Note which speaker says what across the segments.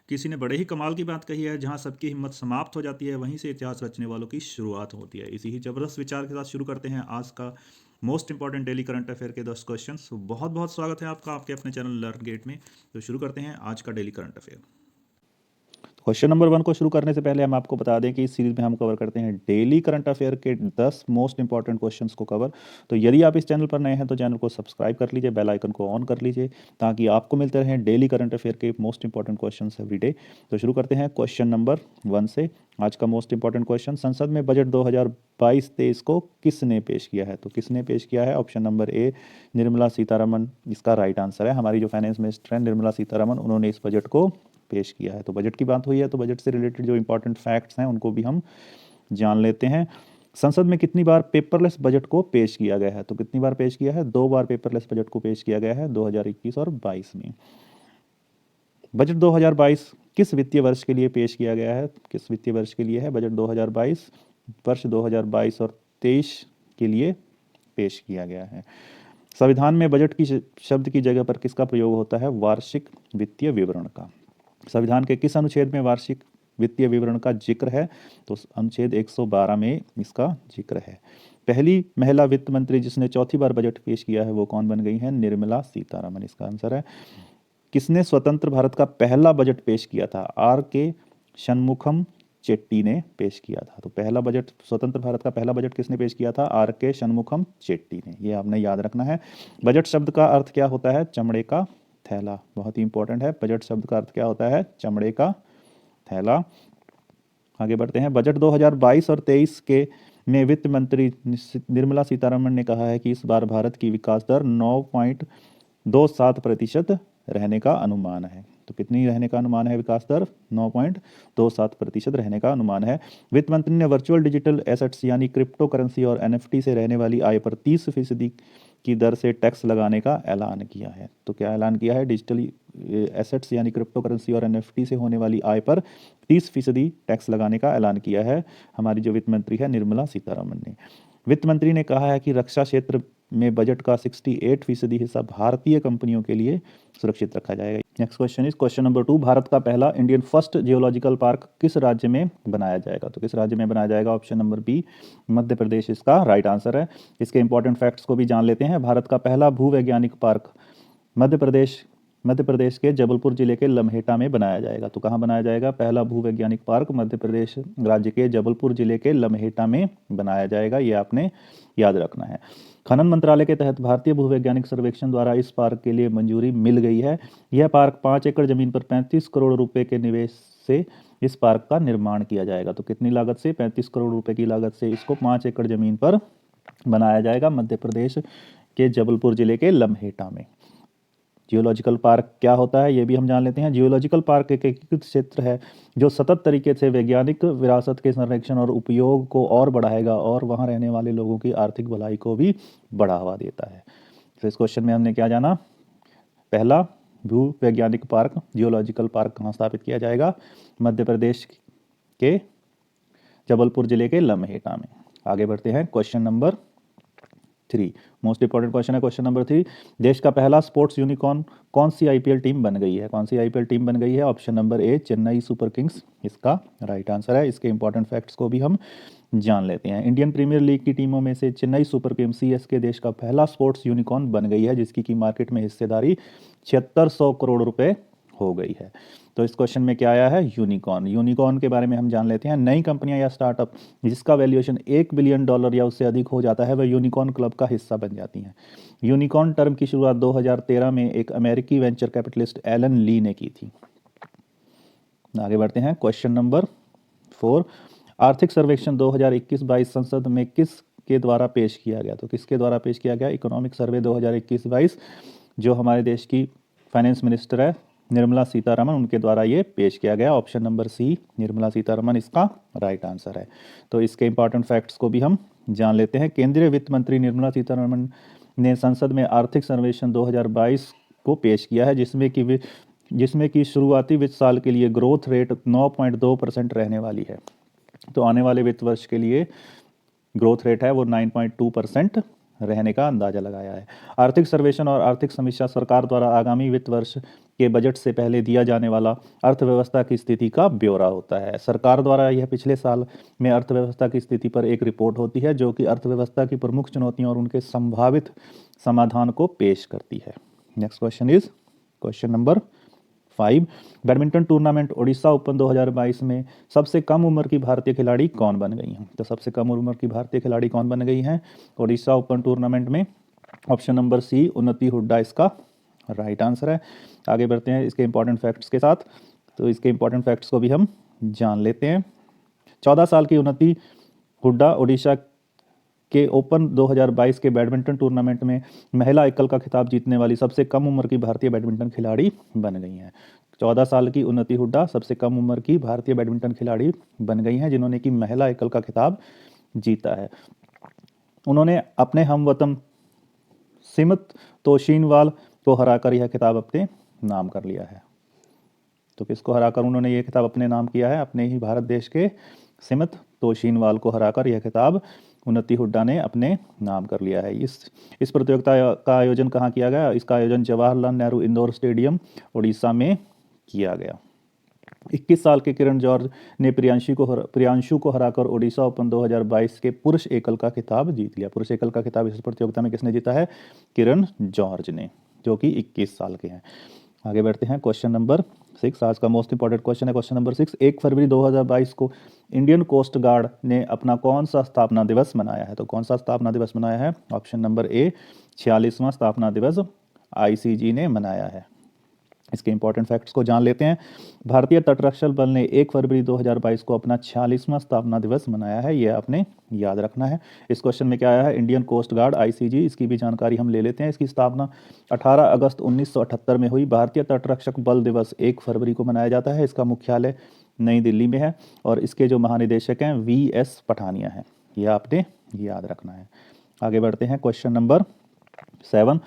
Speaker 1: किसी ने बड़े ही कमाल की बात कही है, जहां सबकी हिम्मत समाप्त हो जाती है वहीं से इतिहास रचने वालों की शुरुआत होती है। इसी ही जबरदस्त विचार के साथ शुरू करते हैं आज का most important daily current affair के 10 क्वेश्चंस। बहुत बहुत स्वागत है आपका आपके अपने चैनल लर्न गेट में। तो शुरू करते हैं आज का daily current affair.
Speaker 2: Question number 1 को शुरू करने से पहले हम आपको बता दें कि इस सीरीज में हम कवर करते हैं डेली करंट अफेयर के 10 मोस्ट इंपॉर्टेंट क्वेश्चंस को कवर। तो यदि आप इस चैनल पर नए हैं तो चैनल को सब्सक्राइब कर लीजिए, बेल आइकन को ऑन कर लीजिए ताकि आपको मिलते रहें डेली करंट अफेयर के most important questions every day. तो शुरू करते हैं क्वेश्चन नंबर 1 से। आज का मोस्ट इंपॉर्टेंट क्वेश्चन, संसद में बजट 2022-23 को किसने पेश किया है? तो किसने पेश किया है? Option number A Nirmala Sitharaman इसका राइट आंसर है। हमारी जो फाइनेंस मिनिस्टर हैं निर्मला सीतारमण, उन्होंने इस बजट को पेश किया है। तो बजट की बात हुई है तो बजट से रिलेटेड जो इंपॉर्टेंट फैक्ट्स हैं उनको भी हम जान लेते हैं। संसद में कितनी बार पेपरलेस बजट को पेश किया गया है? तो कितनी बार पेश किया है? 2 बार पेपरलेस बजट को पेश किया गया है, 2021 और 22 में। बजट 2022 किस वित्तीय वर्ष के लिए पेश किया गया है? किस वित्तीय वर्ष के लिए है बजट 2022? वर्ष 2022 और 23 के लिए पेश किया गया है। संविधान में बजट की शब्द की जगह पर किसका प्रयोग होता है? वार्षिक वित्तीय विवरण का। संविधान के किस अनुच्छेद में वार्षिक वित्तीय विवरण का जिक्र है? तो अनुच्छेद 112 में इसका जिक्र है। पहली महिला वित्त मंत्री जिसने चौथी बार बजट पेश किया है वो कौन बन गई है? निर्मला सीतारमण इसका आंसर है। किसने स्वतंत्र भारत का पहला बजट पेश किया था? आर के शनमुखम चेट्टी ने पेश किया था। तो पहला बजट, स्वतंत्र भारत का पहला बजट किसने पेश किया था? आर के शनमुखम चेट्टी ने। ये आपने याद रखना है। बजट शब्द का अर्थ क्या होता है? चमड़े का थैला। बहुत ही इंपॉर्टेंट है। बजट शब्द का अर्थ क्या होता है? चमड़े का थैला। आगे बढ़ते हैं। बजट 2022 और 23 के में वित्त मंत्री निर्मला सीतारमण ने कहा है कि इस बार भारत की विकास दर 9.27% रहने का अनुमान है। तो कितनी रहने का अनुमान है? विकास दर 9.27% रहने का अनुमान है। वित्त मंत्री ने वर्चुअल डिजिटल एसेट्स यानी क्रिप्टो करेंसी और एनएफटी से रहने वाली आय पर 30% की दर से टैक्स लगाने का ऐलान किया है। तो क्या ऐलान किया है? डिजिटल एसेट्स यानी क्रिप्टो करेंसी और एनएफटी से होने वाली आय पर 30% टैक्स लगाने का ऐलान किया है हमारी जो वित्त मंत्री है निर्मला सीतारमण ने। वित्त मंत्री ने कहा है कि रक्षा क्षेत्र में बजट का 68% हिस्सा भारतीय कंपनियों के लिए सुरक्षित रखा जाएगा। Next question is question number 2। Bharat का पहला इंडियन फर्स्ट जियोलॉजिकल पार्क किस राज्य में बनाया जाएगा? तो किस राज्य में बनाया जाएगा? Option number B Madhya Pradesh इसका राइट आंसर है। इसके इंपॉर्टेंट फैक्ट्स को भी जान लेते हैं। भारत का पहला भूवैज्ञानिक पार्क मध्य प्रदेश के जबलपुर जिले के लम्हेटा में बनाया जाएगा। तो कहाँ बनाया जाएगा? पहला भूवैज्ञानिक पार्क मध्य प्रदेश राज्य के जबलपुर जिले के लम्हेटा में बनाया जाएगा। ये आपने याद रखना है। खनन मंत्रालय के तहत भारतीय भूवैज्ञानिक सर्वेक्षण द्वारा इस पार्क के लिए मंजूरी मिल गई है। यह पार्क 5 एकड़ जमीन पर 35 करोड़ रुपए के निवेश से इस पार्क का निर्माण किया जाएगा। तो कितनी लागत से? 35 करोड़ रुपए की लागत से इसको 5 एकड़ जमीन पर बनाया जाएगा मध्य प्रदेश के जबलपुर जिले के लम्हेटा में। जियोलॉजिकल पार्क क्या होता है ये भी हम जान लेते हैं। जियोलॉजिकल पार्क एक एकीकृत क्षेत्र है जो सतत तरीके से वैज्ञानिक विरासत के संरक्षण और उपयोग को और बढ़ाएगा और वहाँ रहने वाले लोगों की आर्थिक भलाई को भी बढ़ावा देता है। तो इस क्वेश्चन में हमने क्या जाना? पहला भू वैज्ञानिक पार्क जियोलॉजिकल पार्क कहाँ स्थापित किया जाएगा? मध्य प्रदेश के जबलपुर जिले के लम्हेटा में। आगे बढ़ते हैं question number 3। Most important question है क्वेश्चन नंबर 3। देश का पहला स्पोर्ट्स यूनिकॉर्न कौन सी आईपीएल टीम बन गई है? कौन सी आईपीएल टीम बन गई है? Option number A Chennai super Kings इसका राइट आंसर है। इसके इंपॉर्टेंट फैक्ट्स को भी हम जान लेते हैं। इंडियन प्रीमियर लीग की टीमों में से चेन्नई सुपर किंग्स सीएसके देश का पहला स्पोर्ट्स यूनिकॉर्न बन गई है जिसकी की मार्केट में हिस्सेदारी 7600 करोड़ रुपए हो गई है। तो इस क्वेश्चन में क्या आया है? यूनिकॉर्न। यूनिकॉर्न के बारे में हम जान लेते हैं। नई कंपनियां या स्टार्टअप जिसका वैल्यूएशन $1 बिलियन या उससे अधिक हो जाता है वह यूनिकॉर्न क्लब का हिस्सा बन जाती हैं। यूनिकॉर्न टर्म की शुरुआत 2013 में एक अमेरिकी वेंचर कैपिटलिस्ट एलन ली ने की थी। आगे बढ़ते हैं क्वेश्चन नंबर 4। आर्थिक सर्वेक्षण 2021-22 संसद में किस के द्वारा पेश किया गया? तो किसके द्वारा पेश किया गया? इकोनॉमिक सर्वे 2021-22 जो हमारे देश की फाइनेंस मिनिस्टर है निर्मला सीतारमण, उनके द्वारा ये पेश किया गया। Option number C Nirmala Sitharaman इसका राइट आंसर है। तो इसके इंपॉर्टेंट फैक्ट्स को भी हम जान लेते हैं। केंद्रीय वित्त मंत्री निर्मला सीतारमण ने संसद में आर्थिक सर्वेक्षण 2022 को पेश किया है जिसमें कि शुरुआती वित्त साल के लिए ग्रोथ रेट 9.2% रहने वाली है। तो आने वाले वित्त वर्ष के लिए ग्रोथ रेट है वो 9.2% रहने का अंदाजा लगाया है। आर्थिक सर्वेक्षण और आर्थिक समीक्षा सरकार द्वारा आगामी वित्त वर्ष के बजट से पहले दिया जाने वाला अर्थव्यवस्था की स्थिति का ब्यौरा होता है। सरकार द्वारा यह पिछले साल में अर्थव्यवस्था की स्थिति पर एक रिपोर्ट होती है जो कि अर्थव्यवस्था की प्रमुख चुनौतियों और उनके संभावित समाधान को पेश करती है। Next question is question number 5। Badminton tournament Odisha open 2022 में सबसे कम उम्र की भारतीय खिलाड़ी कौन बन गई हैं? तो सबसे कम उम्र की भारतीय खिलाड़ी कौन बन गई हैं ओडिशा ओपन टूर्नामेंट में? ऑप्शन नंबर सी, उन्नति हुड्डा इसका राइट आंसर है। आगे बढ़ते हैं इसके इंपॉर्टेंट फैक्ट्स के साथ। तो इसके इंपॉर्टेंट फैक्ट्स को भी हम जान लेते हैं। 14 साल की उन्नति हुड्डा ओडिशा के ओपन 2022 के बैडमिंटन टूर्नामेंट में महिला एकल का खिताब जीतने वाली सबसे कम उम्र की भारतीय बैडमिंटन खिलाड़ी बन गई हैं। 14 साल की उन्नति हुड्डा सबसे कम उम्र की भारतीय बैडमिंटन खिलाड़ी बन गई हैं जिन्होंने कि महिला एकल का खिताब जीता है। उन्होंने अपने हमवतन सिमत तोशिनवाल को हराकर यह खिताब अपने नाम कर लिया है। तो किसको हराकर उन्होंने ये खिताब अपने नाम किया है? अपने ही भारत देश के सिमत तोशिनवाल को हराकर यह खिताब उन्नति हुड्डा ने अपने नाम कर लिया है। इस प्रतियोगिता का आयोजन कहाँ किया गया? इसका आयोजन जवाहरलाल नेहरू इंडोर स्टेडियम उड़ीसा में किया गया। 21 साल के किरण जॉर्ज ने प्रियांशु को हराकर ओडिशा ओपन 2022 के पुरुष एकल का खिताब जीत लिया। पुरुष एकल का खिताब इस प्रतियोगिता में किसने जीता है? किरण जॉर्ज ने, जो कि 21 साल के हैं। आगे बढ़ते हैं क्वेश्चन नंबर 6। आज का मोस्ट इंपॉर्टेंट क्वेश्चन है क्वेश्चन नंबर 6। 1 फरवरी 2022 को इंडियन कोस्ट गार्ड ने अपना कौन सा स्थापना दिवस मनाया है? तो कौन सा स्थापना दिवस मनाया है? ऑप्शन नंबर ए, 46वां स्थापना दिवस आईसीजी ने मनाया है। इसके इंपॉर्टेंट फैक्ट्स को जान लेते हैं। भारतीय तटरक्षक बल ने 1 फरवरी 2022 को अपना 46वां स्थापना दिवस मनाया है, यह आपने याद रखना है। इस क्वेश्चन में क्या आया है? इंडियन कोस्ट गार्ड आईसीजी, इसकी भी जानकारी हम ले लेते हैं। इसकी स्थापना 18 अगस्त 1978 में हुई। भारतीय तटरक्षक बल दिवस 1 फरवरी को मनाया जाता है। इसका मुख्यालय नई दिल्ली में है और इसके जो महानिदेशक हैं VS पठानिया हैं, यह आपने याद रखना है। आगे बढ़ते हैं question number 7।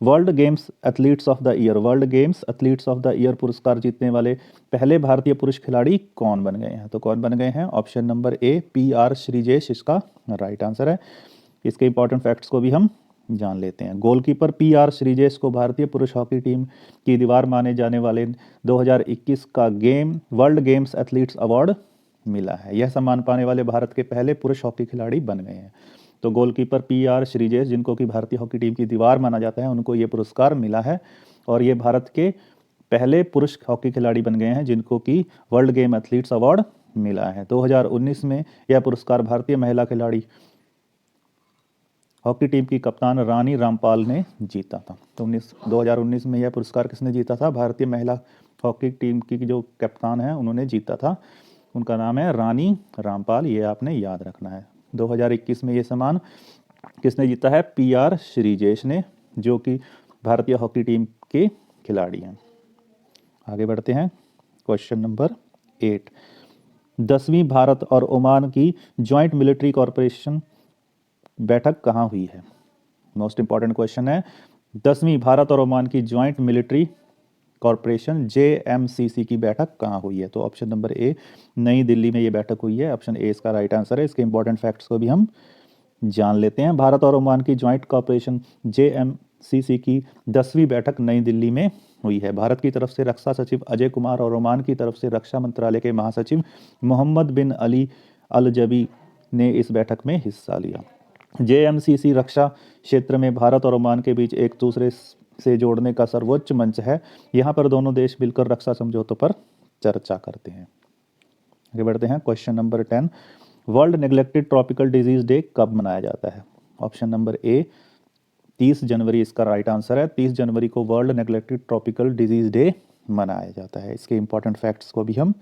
Speaker 2: World games athletes of the year, world games athletes of the year पुरस्कार जीतने वाले पहले भारतीय पुरुष खिलाड़ी कौन बन गए हैं? तो कौन बन गए हैं? Option number A, PR Sreejesh इसका राइट आंसर है। इसके इंपॉर्टेंट फैक्ट्स को भी हम जान लेते हैं। गोलकीपर PR श्रीजेश को भारतीय पुरुष हॉकी टीम की दीवार माने जाने वाले 2021 का वर्ल्ड गेम्स एथलीट्स अवार्ड मिला है। यह सम्मान पाने वाले भारत के पहले पुरुष हॉकी खिलाड़ी बन गए हैं। तो गोलकीपर PR श्रीजेश, जिनको कि भारतीय हॉकी टीम की दीवार माना जाता है, उनको ये पुरस्कार मिला है और ये भारत के पहले पुरुष हॉकी खिलाड़ी बन गए हैं जिनको कि वर्ल्ड गेम एथलीट्स अवार्ड मिला है। 2019 में यह पुरस्कार भारतीय महिला खिलाड़ी हॉकी टीम की कप्तान रानी रामपाल ने जीता था। तो 2019 में यह पुरस्कार किसने जीता था? भारतीय महिला हॉकी टीम की जो कप्तान है उन्होंने जीता था। उनका नाम है रानी रामपाल, ये आपने याद रखना है। 2021 में ये सम्मान किसने जीता है? PR श्रीजेश ने, जो कि भारतीय हॉकी टीम के खिलाड़ी हैं। आगे बढ़ते हैं क्वेश्चन नंबर 8। 10वीं भारत और ओमान की जॉइंट मिलिट्री कॉरपोरेशन बैठक कहाँ हुई है? मोस्ट इंपॉर्टेंट क्वेश्चन है। 10वीं भारत और ओमान की जॉइंट मिलिट्री कॉरपोरेशन JMCC की बैठक कहाँ हुई है? तो ऑप्शन नंबर ए, नई दिल्ली में ये बैठक हुई है। ऑप्शन ए इसका राइट आंसर है। इसके इंपॉर्टेंट फैक्ट्स को भी हम जान लेते हैं। भारत और ओमान की जॉइंट कॉरपोरेशन JMCC की 10वीं बैठक नई दिल्ली में हुई है। भारत की तरफ से रक्षा सचिव अजय कुमार और ओमान की तरफ से रक्षा मंत्रालय के महासचिव मोहम्मद बिन अली अल जबी ने इस बैठक में हिस्सा लिया। JMCC रक्षा क्षेत्र में भारत और ओमान के बीच एक दूसरे से जोड़ने का सर्वोच्च मंच है। यहाँ पर दोनों देश मिलकर रक्षा समझौतों पर चर्चा करते हैं। आगे बढ़ते हैं question number 10। World neglected tropical disease day कब मनाया जाता है? ऑप्शन नंबर ए, 30 जनवरी इसका राइट आंसर है। 30 जनवरी को world neglected tropical disease day मनाया जाता है। इसके इंपॉर्टेंट फैक्ट्स को भी हम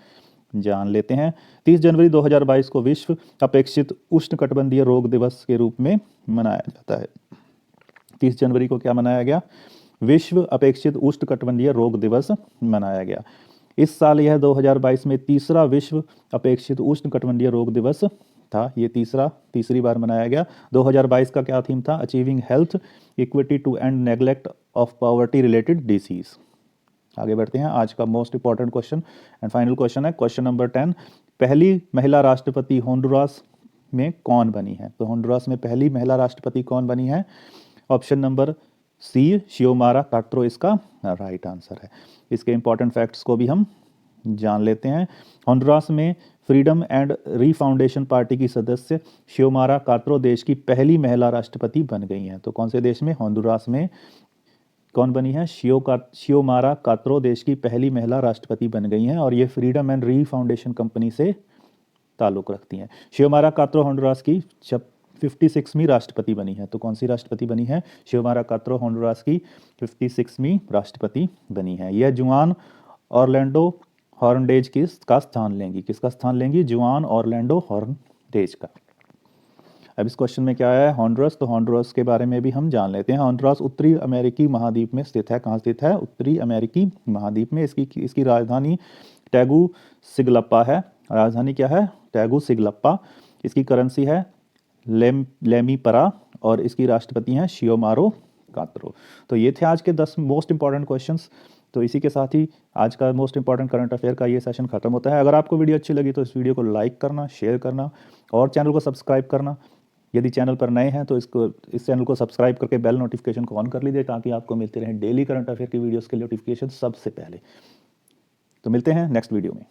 Speaker 2: जान लेते हैं। 30 जनवरी 2022 को विश्व अपेक्षित उष्णकटिबंधीय रोग दिवस के रूप में मनाया जाता है। 30 जनवरी को क्या मनाया गया? विश्व अपेक्षित उष्णकटिबंधीय रोग दिवस मनाया गया। इस साल यह 2022 में तीसरा विश्व अपेक्षित उष्णकटिबंधीय रोग दिवस था। ये तीसरी बार मनाया गया। 2022 का क्या थीम था? Achieving health equity to end neglect of poverty related disease. आगे बढ़ते हैं। आज का most important question and final question है क्वेश्चन नंबर 10। पहली महिला राष्ट्रपति होंडुरास में कौन बनी है? तो होंडुरास में पहली महिला राष्ट्रपति कौन बनी है? ऑप्शन नंबर सी, शियोमारा कास्त्रो इसका राइट आंसर है। इसके इंपॉर्टेंट फैक्ट्स को भी हम जान लेते हैं। होंडुरास में फ्रीडम एंड रीफाउंडेशन पार्टी की सदस्य शियोमारा कास्त्रो देश की पहली महिला राष्ट्रपति बन गई हैं। तो कौन से देश में? होंडुरास में कौन बनी है? शियोमारा कास्त्रो देश की पहली महिला राष्ट्रपति बन गई हैं और ये फ्रीडम एंड रीफाउंडेशन कंपनी से ताल्लुक रखती हैं। शियोमारा कास्त्रो होंडुरास की 56वीं राष्ट्रपति बनी है। तो कौन सी राष्ट्रपति बनी है? शियोमारा कास्त्रो होंडुरास की 56वीं राष्ट्रपति बनी है। यह जुआन ऑरलैंडो हॉर्नडेज किसका स्थान लेंगी? किसका स्थान लेंगी? जुआन ऑरलैंडो हॉर्नडेज का। अब इस क्वेश्चन में क्या है? होंडुरास। तो होंडुरास के बारे में भी हम जान लेते हैं। होंडुरास उत्तरी अमेरिकी महाद्वीप में स्थित है। कहाँ स्थित है? उत्तरी अमेरिकी महाद्वीप में। इसकी राजधानी टेगुसिगलप्पा है। राजधानी क्या है? टेगुसिगलप्पा। इसकी करेंसी है लेमीपरा और इसकी राष्ट्रपति हैं शियोमारो कास्त्रो। तो ये थे आज के 10 मोस्ट इंपॉर्टेंट क्वेश्चंस। तो इसी के साथ ही आज का मोस्ट इंपॉर्टेंट करंट अफेयर का ये सेशन खत्म होता है। अगर आपको वीडियो अच्छी लगी तो इस वीडियो को लाइक करना, शेयर करना और चैनल को सब्सक्राइब करना। यदि चैनल पर नए हैं तो इस चैनल को सब्सक्राइब करके बेल नोटिफिकेशन को ऑन कर लीजिए ताकि आपको मिलते रहें डेली करंट अफेयर की वीडियोस के नोटिफिकेशन सबसे पहले। तो मिलते हैं नेक्स्ट वीडियो में।